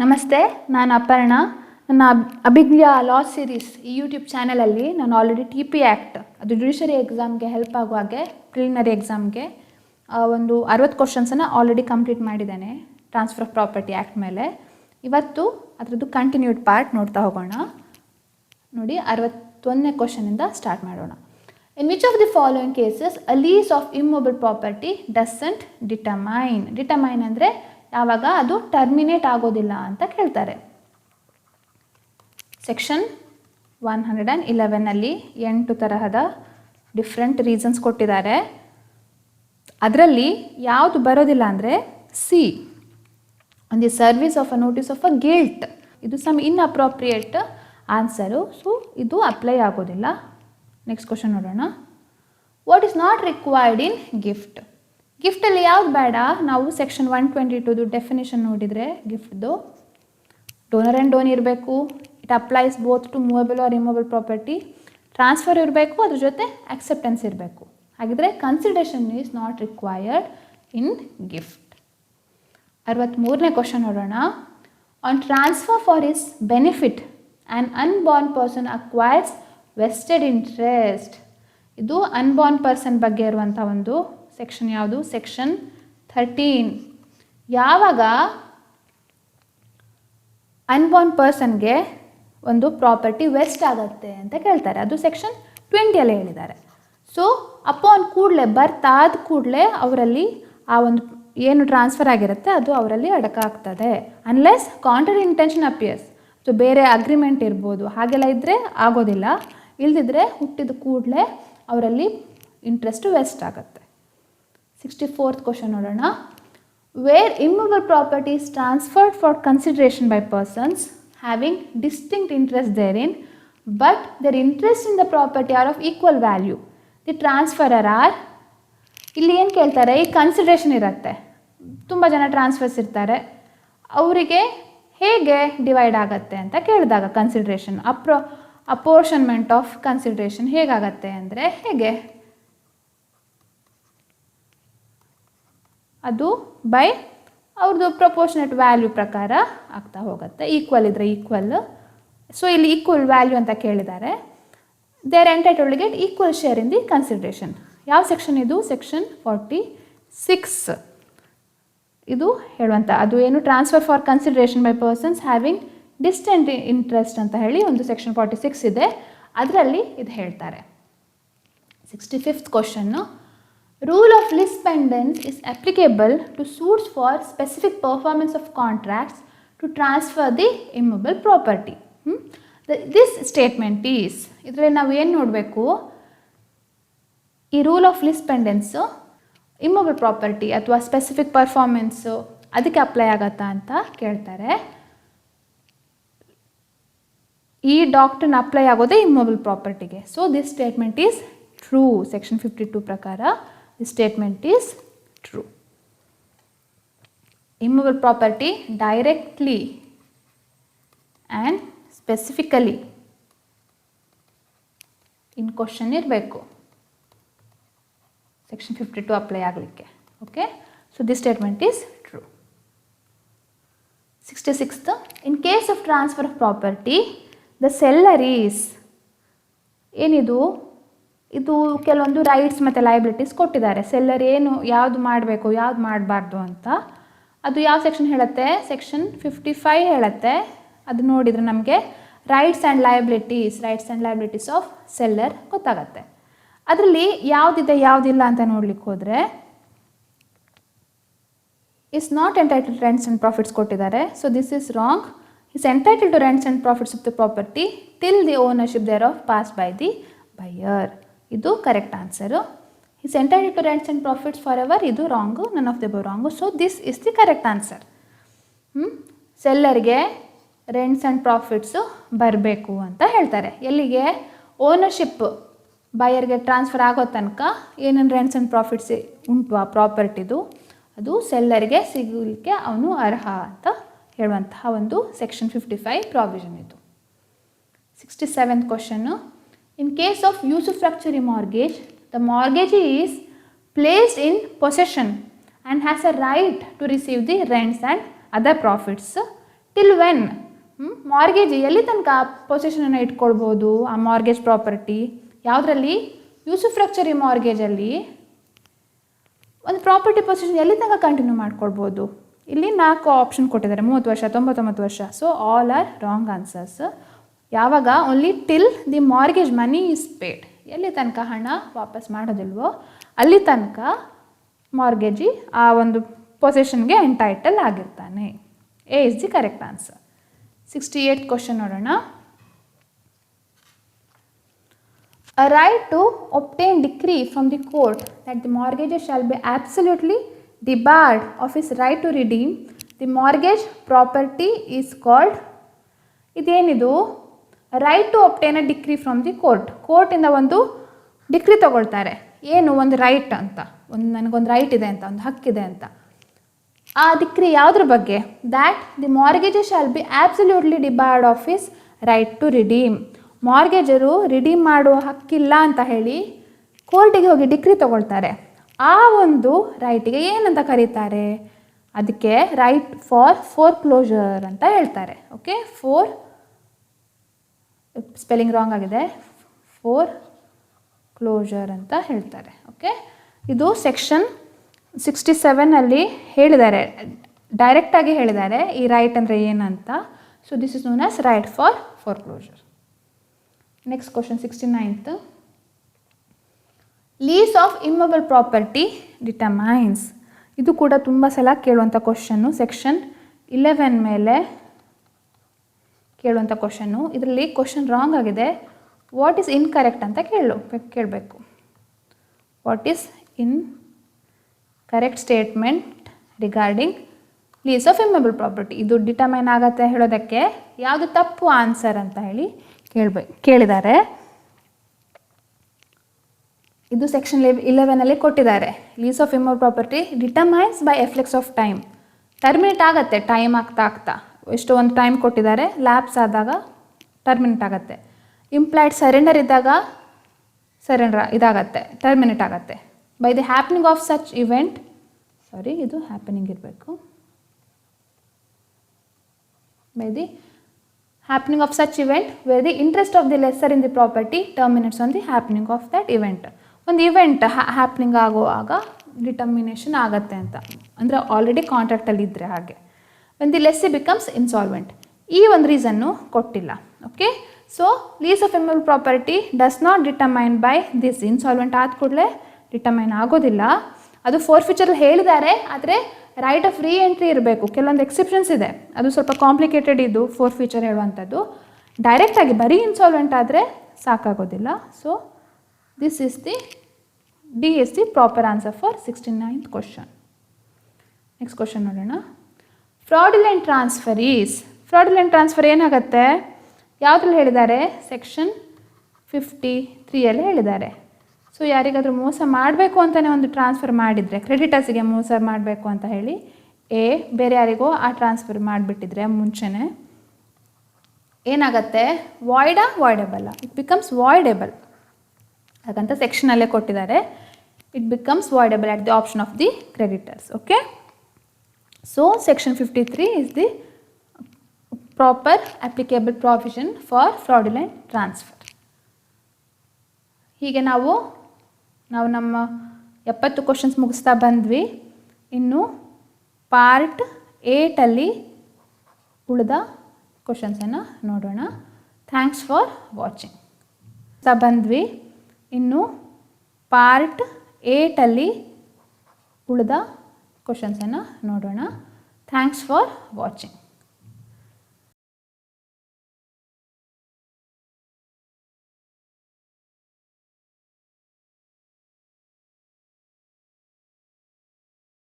ನಮಸ್ತೆ, ನಾನು ಅಪರ್ಣ. ನನ್ನ ಅಭಿಜ್ಞಾ ಲಾ ಸೀರೀಸ್ ಈ ಯೂಟ್ಯೂಬ್ ಚಾನಲಲ್ಲಿ ನಾನು ಆಲ್ರೆಡಿ TP ಆ್ಯಕ್ಟ್, ಅದು ಜುಡಿಷರಿ ಎಕ್ಸಾಮ್ಗೆ ಹೆಲ್ಪ್ ಆಗೋ ಹಾಗೆ ಪ್ರಿಲಿಮಿನರಿ ಎಕ್ಸಾಮ್ಗೆ ಒಂದು 60 ಕ್ವಶನ್ಸನ್ನು ಆಲ್ರೆಡಿ ಕಂಪ್ಲೀಟ್ ಮಾಡಿದ್ದೇನೆ ಟ್ರಾನ್ಸ್ಫರ್ ಆಫ್ ಪ್ರಾಪರ್ಟಿ ಆ್ಯಕ್ಟ್ ಮೇಲೆ. ಇವತ್ತು ಅದರದ್ದು ಕಂಟಿನ್ಯೂಡ್ ಪಾರ್ಟ್ ನೋಡ್ತಾ ಹೋಗೋಣ. ನೋಡಿ, 61ನೇ ಕ್ವಶನಿಂದ ಸ್ಟಾರ್ಟ್ ಮಾಡೋಣ. In which of the following cases a lease of immobile property doesn't determine? Determine ಅಂದರೆ ಯಾವಾಗ ಅದು ಟರ್ಮಿನೇಟ್ ಆಗೋದಿಲ್ಲ ಅಂತ ಕೇಳ್ತಾರೆ. ಸೆಕ್ಷನ್ 111ನಲ್ಲಿ 8 ತರಹದ ಡಿಫ್ರೆಂಟ್ ರೀಸನ್ಸ್ ಕೊಟ್ಟಿದ್ದಾರೆ. ಅದರಲ್ಲಿ ಯಾವುದು ಬರೋದಿಲ್ಲ ಅಂದರೆ C, on the service of a notice of a guilt. ಇದು ಸಮ್ ಇನ್ಅಪ್ರೋಪ್ರಿಯೇಟ್ ಆನ್ಸರು, ಸೊ ಇದು ಅಪ್ಲೈ ಆಗೋದಿಲ್ಲ. ನೆಕ್ಸ್ಟ್ ಕ್ವಶನ್ ನೋಡೋಣ. What is not required in gift? ಗಿಫ್ಟಲ್ಲಿ ಯಾವ್ದು ಬೇಡ? ನಾವು ಸೆಕ್ಷನ್ 122 ಡೆಫಿನೇಷನ್ ನೋಡಿದರೆ ಗಿಫ್ಟ್ದು ಡೋನರ್ ಆ್ಯಂಡ್ ಡೋನ್ ಇರಬೇಕು. It applies both to movable or immovable property. Transfer ಇರಬೇಕು, ಅದ್ರ ಜೊತೆ ಅಕ್ಸೆಪ್ಟೆನ್ಸ್ ಇರಬೇಕು. ಹಾಗಿದ್ರೆ consideration is not required in gift. 63ನೇ ಕ್ವಶನ್ ನೋಡೋಣ. On transfer for his benefit an unborn person acquires vested interest. ಇದು unborn person ಬಗ್ಗೆ ಇರುವಂಥ ಒಂದು ಸೆಕ್ಷನ್. ಯಾವುದು? ಸೆಕ್ಷನ್ 13. ಯಾವಾಗ ಅನ್ಬಾರ್ನ್ ಪರ್ಸನ್ಗೆ ಒಂದು ಪ್ರಾಪರ್ಟಿ ವೆಸ್ಟ್ ಆಗುತ್ತೆ ಅಂತ ಕೇಳ್ತಾರೆ, ಅದು ಸೆಕ್ಷನ್ 20ಯಲ್ಲಿ ಹೇಳಿದ್ದಾರೆ. ಸೊ ಅಪಾನ್ ಕೂಡಲೇ, ಬರ್ತ್ ಆದ ಕೂಡಲೇ ಅವರಲ್ಲಿ ಆ ಒಂದು ಏನು ಟ್ರಾನ್ಸ್ಫರ್ ಆಗಿರುತ್ತೆ ಅದು ಅವರಲ್ಲಿ ಅಡಕ ಆಗ್ತದೆ. Unless contrary intention appears, so ಬೇರೆ ಅಗ್ರಿಮೆಂಟ್ ಇರ್ಬೋದು, ಹಾಗೆಲ್ಲ ಇದ್ದರೆ ಆಗೋದಿಲ್ಲ. ಇಲ್ದಿದ್ರೆ ಹುಟ್ಟಿದ ಕೂಡಲೇ ಅವರಲ್ಲಿ ಇಂಟ್ರೆಸ್ಟ್ ವೆಸ್ಟ್ ಆಗುತ್ತೆ. 64th ಕ್ವಶನ್ ನೋಡೋಣ. Where immovable property is transferred for consideration by persons having distinct interest therein but their interest in the property are of equal value, the transferor are. ಇಲ್ಲಿ ಏನು ಕೇಳ್ತಾರೆ? ಈ consideration ಇರುತ್ತೆ, ತುಂಬ ಜನ transfers ಇರ್ತಾರೆ, ಅವರಿಗೆ ಹೇಗೆ ಡಿವೈಡ್ ಆಗುತ್ತೆ ಅಂತ ಕೇಳಿದಾಗ ಕನ್ಸಿಡ್ರೇಷನ್ ಅಪೋರ್ಷನ್ಮೆಂಟ್ ಆಫ್ ಕನ್ಸಿಡ್ರೇಷನ್ ಹೇಗಾಗತ್ತೆ ಅಂದರೆ ಹೇಗೆ? ಅದು ಬೈ ಅವ್ರದ್ದು ಪ್ರಪೋರ್ಷನೇಟ್ ವ್ಯಾಲ್ಯೂ ಪ್ರಕಾರ ಆಗ್ತಾ ಹೋಗುತ್ತೆ. ಈಕ್ವಲ್ ಇದ್ದರೆ ಈಕ್ವಲ್. ಸೊ ಇಲ್ಲಿ ಈಕ್ವಲ್ ವ್ಯಾಲ್ಯೂ ಅಂತ ಕೇಳಿದ್ದಾರೆ. They are entitled to get equal share in the consideration. ಯಾವ ಸೆಕ್ಷನ್ ಇದು? ಸೆಕ್ಷನ್ 46 ಇದು ಹೇಳುವಂಥ. ಅದು ಏನು? Transfer for consideration by persons having distant interest ಅಂತ ಹೇಳಿ ಒಂದು ಸೆಕ್ಷನ್ 46 ಇದೆ, ಅದರಲ್ಲಿ ಇದು ಹೇಳ್ತಾರೆ. 65th question. Rule of lis pendens is applicable to suits for specific performance of contracts to transfer the immovable property. This statement is, ಇದರಲ್ಲಿ ನಾವು ಏನು ನೋಡಬೇಕು? ಈ rule of lis pendens immovable property ಅಥವಾ ಸ್ಪೆಸಿಫಿಕ್ ಪರ್ಫಾರ್ಮೆನ್ಸು ಅದಕ್ಕೆ apply ಆಗತ್ತಾ ಅಂತ ಕೇಳ್ತಾರೆ. ಈ ಡಾಕ್ಟ್ರಿನ್ ಅಪ್ಲೈ ಆಗೋದೇ ಇಮ್ಮೂವಬಲ್ ಪ್ರಾಪರ್ಟಿಗೆ. So this statement is true. Section 52 ಪ್ರಕಾರ this statement is true. Immovable property directly and specifically in question ಇರಬೇಕು ಸೆಕ್ಷನ್ 52 ಅಪ್ಲೈ ಆಗಲಿಕ್ಕೆ. Okay, so this statement is true. 66th. In case of transfer of property the seller is, ಏನಿದು? ಇದು ಕೆಲವೊಂದು rights ಮತ್ತು liabilities ಕೊಟ್ಟಿದ್ದಾರೆ. Seller ಏನು, ಯಾವುದು ಮಾಡಬೇಕು, ಯಾವುದು ಮಾಡಬಾರ್ದು ಅಂತ. ಅದು ಯಾವ ಸೆಕ್ಷನ್ ಹೇಳುತ್ತೆ? ಸೆಕ್ಷನ್ 55 ಹೇಳುತ್ತೆ. ಅದು ನೋಡಿದರೆ ನಮಗೆ rights and liabilities of seller ಗೊತ್ತಾಗತ್ತೆ. ಅದರಲ್ಲಿ ಯಾವುದಿದೆ ಯಾವುದಿಲ್ಲ ಅಂತ ನೋಡ್ಲಿಕ್ಕೆ ಹೋದರೆ is not entitled to rents and profits ಕೊಟ್ಟಿದ್ದಾರೆ. So this is wrong. is entitled to rents and profits of the property till the ownership thereof passed by the buyer. ಇದು correct answer. is entitled to rents and profits forever, ಇದು wrong. None of the above wrong. So this is the correct answer. ಸೆಲ್ಲರ್ಗೆ rents and profits ಬರಬೇಕು ಅಂತ ಹೇಳ್ತಾರೆ. ಎಲ್ಲಿಗೆ? Ownership ಬಯರ್ಗೆ transfer ಆಗೋ ತನಕ ಏನೇನು ರೆಂಟ್ಸ್ ಆ್ಯಂಡ್ ಪ್ರಾಫಿಟ್ಸ್ ಉಂಟು ಆ ಪ್ರಾಪರ್ಟಿದು, ಅದು ಸೆಲ್ಲರ್ಗೆ ಸಿಗಲಿಕ್ಕೆ ಅವನು ಅರ್ಹ ಅಂತ ಹೇಳುವಂತಹ ಒಂದು ಸೆಕ್ಷನ್ 55 ಪ್ರಾವಿಷನ್ ಇದು. 67th question. In case of usufructuary mortgage the mortgage is placed in possession and has a right to receive the rents and other profits till when mortgage ಎಲ್ಲಿ ತನಕ ಪೊಸೆಷನನ್ನು ಇಟ್ಕೊಳ್ಬೋದು ಆ ಮಾರ್ಗೇಜ್ ಪ್ರಾಪರ್ಟಿ ಯಾವುದರಲ್ಲಿ ಯೂಸುಫ್ರಕ್ಚರಿ ಮಾರ್ಗೇಜಲ್ಲಿ ಒಂದು property position ಎಲ್ಲಿ ತನಕ continue ಮಾಡ್ಕೊಳ್ಬೋದು. ಇಲ್ಲಿ 4 option ಕೊಟ್ಟಿದ್ದಾರೆ, 30 ವರ್ಷ, 99 ವರ್ಷ. So all are wrong answers. ಯಾವಾಗ only till the mortgage money is paid, ಎಲ್ಲಿ ತನಕ ಹಣ ವಾಪಸ್ ಮಾಡೋದಿಲ್ವೋ ಅಲ್ಲಿ ತನಕ ಮಾರ್ಗೇಜಿ ಆ ಒಂದು ಪೊಸಿಷನ್ಗೆ ಎಂಟೈಟಲ್ ಆಗಿರ್ತಾನೆ. A is the correct answer. 68th question ನೋಡೋಣ. A right to obtain decree from the court that the mortgagor shall be absolutely debarred of his right to redeem the mortgage property is called. ಇದೇನಿದು? Right to obtain a decree from the court. ಕೋರ್ಟಿಂದ ಒಂದು decree ತಗೊಳ್ತಾರೆ, ಏನು ಒಂದು right ಅಂತ, ನನಗೊಂದು right ಇದೆ ಅಂತ, ಒಂದು ಹಕ್ಕಿದೆ ಅಂತ. ಆ ಡಿಕ್ರಿ ಯಾವುದ್ರ ಬಗ್ಗೆ? That the mortgagor shall be absolutely debarred of his right to redeem. Mortgagor redeem ಮಾಡುವ ಹಕ್ಕಿಲ್ಲ ಅಂತ ಹೇಳಿ ಕೋರ್ಟಿಗೆ ಹೋಗಿ ಡಿಕ್ರಿ ತಗೊಳ್ತಾರೆ. ಆ ಒಂದು ರೈಟಿಗೆ ಏನಂತ ಕರೀತಾರೆ? ಅದಕ್ಕೆ ರೈಟ್ ಫಾರ್ ಫೋರ್ಕ್ಲೋಜರ್ ಅಂತ ಹೇಳ್ತಾರೆ. ಓಕೆ, ಸ್ಪೆಲ್ಲಿಂಗ್ ರಾಂಗ್ ಆಗಿದೆ, ಫೋರ್ಕ್ಲೋಜರ್ ಅಂತ ಹೇಳ್ತಾರೆ. ಓಕೆ, ಇದು ಸೆಕ್ಷನ್ 67 ಹೇಳಿದ್ದಾರೆ, ಡೈರೆಕ್ಟಾಗಿ ಹೇಳಿದ್ದಾರೆ ಈ ರೈಟ್ ಅಂದರೆ ಏನಂತ. So this is known as right for foreclosure. Next question 69th. Lease of immovable property determines. ಇದು ಕೂಡ ತುಂಬ ಸಲ ಕೇಳುವಂಥ ಕ್ವಶನ್ನು, ಸೆಕ್ಷನ್ 11 ಮೇಲೆ ಕೇಳುವಂಥ ಕ್ವಶನ್ನು. ಇದರಲ್ಲಿ ಕ್ವಶನ್ ರಾಂಗ್ ಆಗಿದೆ. ವಾಟ್ ಈಸ್ ಇನ್ಕರೆಕ್ಟ್ ಅಂತ ಕೇಳಬೇಕು. What is in correct statement regarding lease of immovable property. ಇದು ಡಿಟರ್ಮೈನ್ ಆಗತ್ತೆ ಹೇಳೋದಕ್ಕೆ ಯಾವುದು ತಪ್ಪು ಆನ್ಸರ್ ಅಂತ ಹೇಳಿ ಕೇಳಿದ್ದಾರೆ. ಇದು ಸೆಕ್ಷನ್ 11 ಕೊಟ್ಟಿದ್ದಾರೆ. Lease of immovable property determines by efflux of time. Terminate ಆಗುತ್ತೆ ಟೈಮ್ ಆಗ್ತಾ ಎಷ್ಟೋ ಒಂದು ಟೈಮ್ ಕೊಟ್ಟಿದ್ದಾರೆ, ಲ್ಯಾಪ್ಸ್ ಆದಾಗ ಟರ್ಮಿನೇಟ್ ಆಗುತ್ತೆ. ಇಂಪ್ಲಾಯ್ಡ್ ಸರೆಂಡರ್ ಇದ್ದಾಗ ಇದಾಗತ್ತೆ, ಟರ್ಮಿನೇಟ್ ಆಗುತ್ತೆ. By the happening of such event, ಇದು ಹ್ಯಾಪನಿಂಗ್ ಇರಬೇಕು. By the happening of such event where the interest of the lessor in the property terminates on the happening of that event. ಒಂದು event happening ಆಗುವಾಗ determination ಆಗುತ್ತೆ ಅಂತ, ಅಂದರೆ already ಕಾಂಟ್ರಾಕ್ಟಲ್ಲಿ ಇದ್ದರೆ ಹಾಗೆ. when the lessee becomes insolvent. ಈ ಒಂದು reason ಕೊಟ್ಟಿಲ್ಲ. Okay, so lease of immovable property does not determine by this. Insolvent ಆದ ಕೂಡಲೇ ಡಿಟರ್ಮೈನ್ ಆಗೋದಿಲ್ಲ. ಅದು ಫೋರ್ಫಿಚರ್ ಹೇಳಿದ್ದಾರೆ, ಆದರೆ ರೈಟ್ ಆಫ್ ರೀ ಎಂಟ್ರಿ ಇರಬೇಕು. ಕೆಲವೊಂದು ಎಕ್ಸೆಪ್ಷನ್ಸ್ ಇದೆ, ಅದು ಸ್ವಲ್ಪ ಕಾಂಪ್ಲಿಕೇಟೆಡ್ ಇದು ಫೋರ್ಫಿಚರ್ ಹೇಳುವಂಥದ್ದು. ಡೈರೆಕ್ಟಾಗಿ ಬರೀ ಇನ್ಸಾಲ್ವೆಂಟ್ ಆದರೆ ಸಾಕಾಗೋದಿಲ್ಲ. So this is the D is the proper answer for 69th question. Next question ನೋಡೋಣ. ಫ್ರಾಡುಲೆಂಟ್ ಟ್ರಾನ್ಸ್ಫರೀಸ್. ಫ್ರಾಡುಲೆಂಟ್ ಟ್ರಾನ್ಸ್ಫರ್ ಏನಾಗುತ್ತೆ? ಯಾವುದ್ರಲ್ಲಿ ಹೇಳಿದ್ದಾರೆ? ಸೆಕ್ಷನ್ 53 ಹೇಳಿದ್ದಾರೆ. ಸೊ ಯಾರಿಗಾದರೂ ಮೋಸ ಮಾಡಬೇಕು ಅಂತಲೇ ಒಂದು ಟ್ರಾನ್ಸ್ಫರ್ ಮಾಡಿದರೆ, ಕ್ರೆಡಿಟರ್ಸಿಗೆ ಮೋಸ ಮಾಡಬೇಕು ಅಂತ ಹೇಳಿ ಬೇರೆ ಯಾರಿಗೋ ಆ ಟ್ರಾನ್ಸ್ಫರ್ ಮಾಡಿಬಿಟ್ಟಿದ್ರೆ ಮುಂಚೆನೇ ಏನಾಗುತ್ತೆ? ವಾಯ್ಡೇಬಲ್. It becomes voidable. ಹಾಗಂತ ಸೆಕ್ಷನಲ್ಲೇ ಕೊಟ್ಟಿದ್ದಾರೆ. It becomes voidable at the option of the creditors. Okay, so section 53 is the proper applicable provision for fraudulent transfer. ಹೀಗೆ ನಾವು ನಮ್ಮ 70 ಕ್ವಶನ್ಸ್ ಮುಗಿಸ್ತಾ ಬಂದ್ವಿ. ಇನ್ನು ಪಾರ್ಟ್ 8 ಉಳಿದ ಕ್ವಶನ್ಸನ್ನು ನೋಡೋಣ. Thanks for watching. ಇನ್ನು ಪಾರ್ಟ್ 8 ಉಳಿದ ಕ್ವಶನ್ಸನ್ನು ನೋಡೋಣ. Thanks for watching.